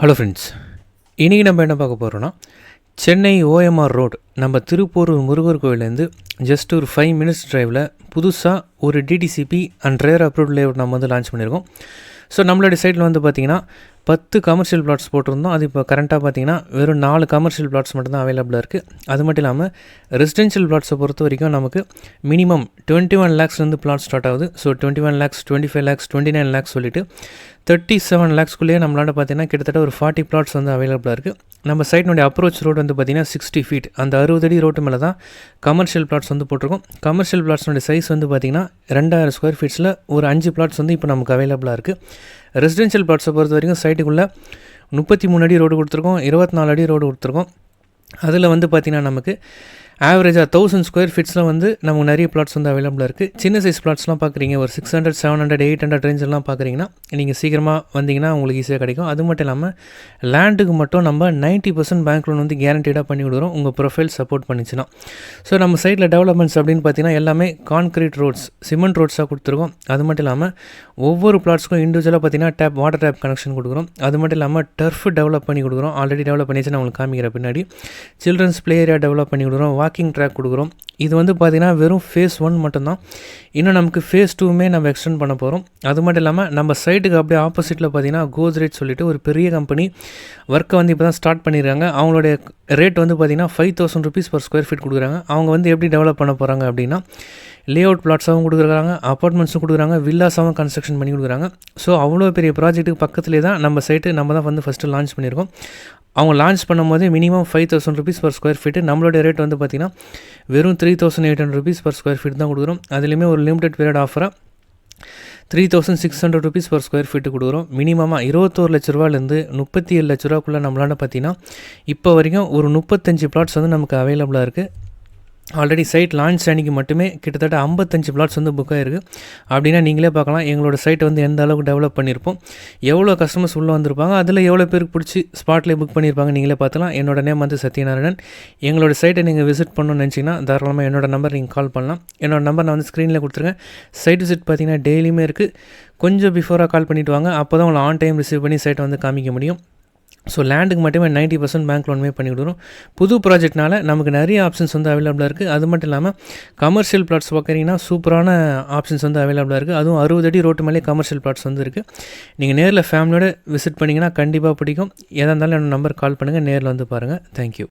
Hello friends, இன்றைக்கி நம்ம என்ன பார்க்க போகிறோன்னா, சென்னை ஓஎம்ஆர் ரோடு நம்ம திருப்பூர் முருகர் கோவிலேருந்து ஜஸ்ட் ஒரு 5 மினிட்ஸ் டிரைவில் புதுசாக ஒரு DTCP and rare approved layout நம்ம வந்து லான்ச் பண்ணியிருக்கோம். ஸோ நம்மளுடைய சைட்டில் வந்து பார்த்திங்கன்னா 10 கமர்ஷியல் பிளாட்ஸ் போட்டிருந்தோம். அது இப்போ கரண்ட்டாக பார்த்திங்கன்னா வெறும் 4 கமர்ஷியல் பிளாட்ஸ் மட்டும்தான் அவைலபிளாக இருக்குது. அது மட்டும் இல்லாமல் ரெசிடென்ஷியல் பிளாட்ஸை பொறுத்த வரைக்கும் நமக்கு மினிமம் 21 lakhsலேருந்து பிளாட் ஸ்டார்ட் ஆகுது. ஸோ 21 lakhs, 25 lakhs, 29 lakhs சொல்லிட்டு 37 lakhsக்குள்ளேயே நம்மளால் பார்த்திங்கன்னா கிட்டத்தட்ட ஒரு 40 பிளாட்ஸ் வந்து அவைலபிளாக இருக்குது. நம்ம சைட்டினுடைய அப்ரோச் ரோடு வந்து பார்த்திங்கன்னா 60 feet, அந்த 60 அடி ரோட்டு மேலே தான் கமர்ஷியல் பிளாட்ஸ் வந்து போட்டிருக்கோம். கமர்ஷியல் பிளாட்ஸோடைய சைஸ் வந்து பார்த்திங்கன்னா 2000 ஸ்கொயர் ஃபீட்ஸில் ஒரு 5 பிளாட்ஸ் வந்து இப்போ நமக்கு அவைலபிளாக இருக்குது. ரெசிடென்ஷியல் பிளாட்ஸை பொறுத்த வரைக்கும் சைட்டுக்குள்ளே 33 அடி ரோடு கொடுத்துருக்கோம், 24 அடி ரோடு கொடுத்துருக்கோம். அதில் வந்து பார்த்திங்கன்னா நமக்கு ஆவரேஜாக 1000 ஸ்கொயர் ஃபீட்ஸில் வந்து நமக்கு நிறைய பிளாட்ஸ் வந்து அவைலபிளாக இருக்குது. சின்ன சைஸ் பிளாட்ஸ்லாம் பார்க்குறீங்க, ஒரு 600, 700, 800 ரேஞ்செல்லாம் பார்க்குறீங்கன்னா நீங்கள் சீக்கிரமாக வந்தீங்கன்னா உங்களுக்கு ஈஸியாக கிடைக்கும். அது மட்டும் இல்லாமல் லேண்டுக்கு மட்டும் நம்ம 90% பேங்க் லோன் வந்து கேரண்டீடாக பண்ணி கொடுக்குறோம், உங்கள் ப்ரொஃபைல் சப்போர்ட் பண்ணிச்சுன்னா. ஸோ நம்ம சைட்டில் டெவலப்மெண்ட்ஸ் அப்படின்னு பார்த்தீங்கன்னா எல்லாமே கான்க்ரீட் ரோட்ஸ், சிமெண்ட் ரோட்ஸாக கொடுத்துருக்கோம். அது மட்டும் இல்லாமல் ஒவ்வொரு பிளாட்ஸ்க்கும் இண்டிவிஜுவலாக பார்த்தீங்கன்னா வாட்டர் டேப் கனெக்ஷன் கொடுக்குறோம். அது மட்டும் இல்லாமல் டர்ஃப் டெவலப் பண்ணி கொடுக்குறோம். ஆல்ரெடி டெவலப் பண்ணிச்சு நான் உங்களுக்கு காமிக்கிற பின்னாடி சில்ட்ரன்ஸ் ப்ளே ஏரியா டெவலப் பண்ணி கொடுக்குறோம், வாக்கிங் ட்ராக் கொடுக்குறோம். இது வந்து பார்த்திங்கன்னா வெறும் ஃபேஸ் 1 மட்டும்தான். இன்னும் நமக்கு ஃபேஸ் 2மே நம்ம எக்ஸ்டெண்ட் பண்ண போகிறோம். அது மட்டும் இல்லாமல் நம்ம சைட்டுக்கு அப்படியே ஆப்போசிட்டில் பார்த்திங்கன்னா கோத்ரேஜ் சொல்லிட்டு ஒரு பெரிய கம்பெனி ஒர்க்கை வந்து இப்போ தான் ஸ்டார்ட் பண்ணியிருக்காங்க. அவங்களுடைய ரேட் வந்து பார்த்திங்கன்னா 5000 rupees per square feet கொடுக்குறாங்க. அவங்க வந்து எப்படி டெவலப் பண்ண போகிறாங்க அப்படின்னா லேஅவுட் பிளாட்ஸாகவும் கொடுக்குறாங்க, அப்பார்ட்மெண்ட்ஸும் கொடுக்குறாங்க, வில்லாஸாகவும் கன்ஸ்ட்ரக்ஷன் பண்ணி கொடுக்குறாங்க. ஸோ அவ்வளோ பெரிய ப்ராஜெக்ட்டுக்கு பக்கத்துலேயே தான் நம்ம சைட்டு நம்ம தான் வந்து ஃபஸ்ட்டு லான்ச் பண்ணியிருக்கோம். அவங்க லான்ச் பண்ணும்போது minimum 5000 rupees per square feet. நம்மளுடைய ரேட் வந்து பார்த்திங்கன்னா வெறும் 3800 rupees per square feet தான் கொடுக்குறோம். அதுலேயுமே ஒரு limited period ஆஃபராக 3600 rupees per square feet கொடுக்குறோம். மினிமமாக 21 லட்ச ரூபாலேருந்து 37 லட்ச ரூபாக்குள்ளே நம்மளால் பார்த்திங்கன்னா இப்போ வரைக்கும் ஒரு 35 பிளாட்ஸ் வந்து நமக்கு அவைலபிளாக இருக்குது. ஆல்ரெடி சைட் லான்ச் அன்றைக்கி மட்டுமே கிட்டத்தட்ட 55 பிளாட்ஸ் வந்து புக் ஆகிருக்கு. அப்படின்னா நீங்களே பார்க்கலாம் எங்களோட சைட்டை வந்து எந்த அளவுக்கு டெவலப் பண்ணியிருப்போம், எவ்வளோ கஸ்டமர்ஸ் உள்ளே வந்திருப்பாங்க, அதில் எவ்வளோ பேருக்கு பிடிச்சி ஸ்பாட்லேயே புக் பண்ணியிருப்பாங்க நீங்களே பார்த்துலாம். என்னோட நேம் வந்து சத்யநாராயணன். எங்களோட சைட்டை நீங்கள் விசிட் பண்ணணும்னு நினச்சிங்கன்னா தாராளமாக என்னோட நம்பர் நீங்கள் கால் பண்ணலாம். என்னோட நம்பர் நான் வந்து ஸ்க்ரீனில் கொடுத்துருக்கேன். சைட் விசிட் பார்த்திங்கன்னா டெய்லியுமே இருக்குது. கொஞ்சம் பிஃபோராக கால் பண்ணிவிட்டு வாங்க, அப்போ தான் உங்களை ஆன் டைம் ரிசீவ் பண்ணி சைட்டை வந்து காமிக்க முடியும். ஸோ லேண்டுக்கு மட்டுமே 90% பேங்க் லோனுமே பண்ணி கொடுக்குறோம். புது ப்ராஜெக்ட்னால நமக்கு நிறைய ஆப்ஷன்ஸ் வந்து அவைலபிளாக இருக்குது. அது மட்டும் இல்லாமல் கமர்ஷியல் பிளாட்ஸ் பார்க்குறீங்கன்னா சூப்பரான ஆப்ஷன்ஸ் வந்து அவைலபிளாக இருக்குது. அதுவும் 60 அடி ரோட்டு மேலே கமர்ஷியல் பிளாட்ஸ் வந்து இருக்குது. நீங்கள் நேரில் ஃபேமிலியோட விசிட் பண்ணிங்கன்னா கண்டிப்பாக பிடிக்கும். எதாக இருந்தாலும் என்னோட நம்பர் கால் பண்ணுங்கள், நேரில் வந்து பாருங்கள். தேங்க்யூ.